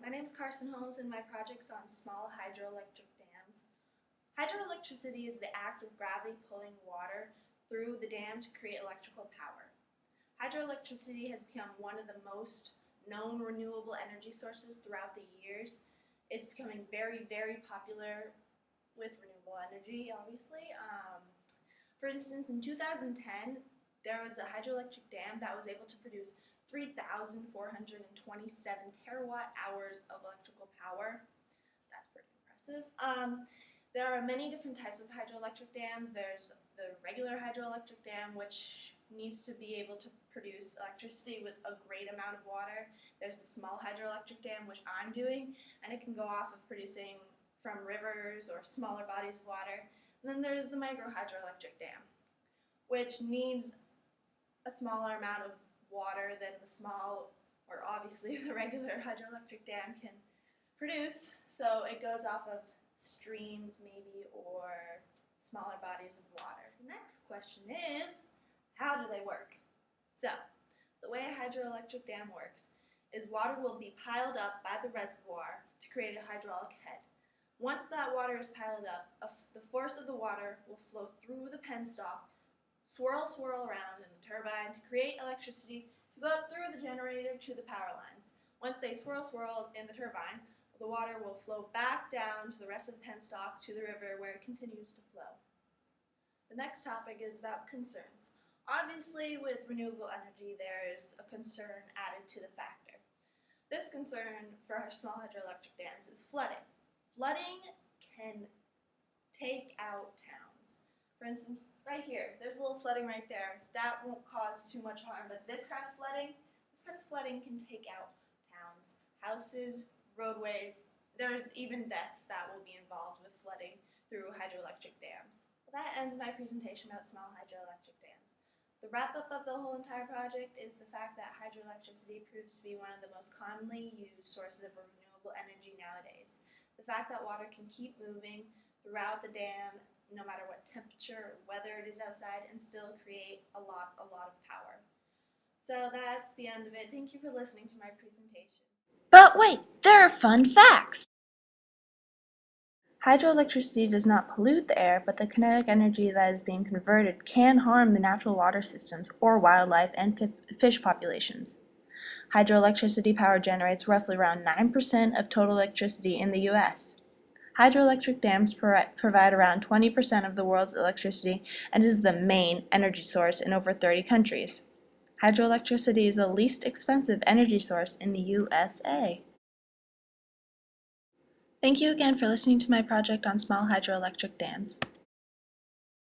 My name is Carson Holmes and my project's on small hydroelectric dams. Hydroelectricity is the act of gravity pulling water through the dam to create electrical power. Hydroelectricity has become one of the most known renewable energy sources throughout the years. It's becoming very, very popular with renewable energy, obviously. For instance, in 2010, there was a hydroelectric dam that was able to produce 3,427 terawatt hours of electrical power. That's pretty impressive. There are many different types of hydroelectric dams. There's the regular hydroelectric dam, which needs to be able to produce electricity with a great amount of water. There's a small hydroelectric dam, which I'm doing, and it can go off of producing from rivers or smaller bodies of water. And then there's the micro hydroelectric dam, which needs a smaller amount of water than the small, or obviously the regular hydroelectric dam can produce. So it goes off of streams maybe, or smaller bodies of water. The next question is, how do they work? So, the way a hydroelectric dam works is water will be piled up by the reservoir to create a hydraulic head. Once that water is piled up, the force of the water will flow through the penstock, swirl around in the turbine to create electricity to go up through the generator to the power lines. Once they swirl in the turbine, the water will flow back down to the rest of the penstock to the river where it continues to flow. The next topic is about concerns. Obviously, with renewable energy, there is a concern added to the factor. This concern for our small hydroelectric dams is flooding. Flooding can take out towns. For instance, right here, there's a little flooding right there. That won't cause too much harm, but this kind of flooding can take out towns, houses, roadways. There's even deaths that will be involved with flooding through hydroelectric dams. Well, that ends my presentation about small hydroelectric dams. The wrap-up of the whole entire project is the fact that hydroelectricity proves to be one of the most commonly used sources of renewable energy nowadays. The fact that water can keep moving throughout the dam no matter what temperature or weather it is outside and still create a lot of power. So that's the end of it. Thank you for listening to my presentation. But wait, there are fun facts! Hydroelectricity does not pollute the air, but the kinetic energy that is being converted can harm the natural water systems or wildlife and fish populations. Hydroelectricity power generates roughly around 9% of total electricity in the U.S. Hydroelectric dams provide around 20% of the world's electricity and is the main energy source in over 30 countries. Hydroelectricity is the least expensive energy source in the USA. Thank you again for listening to my project on small hydroelectric dams.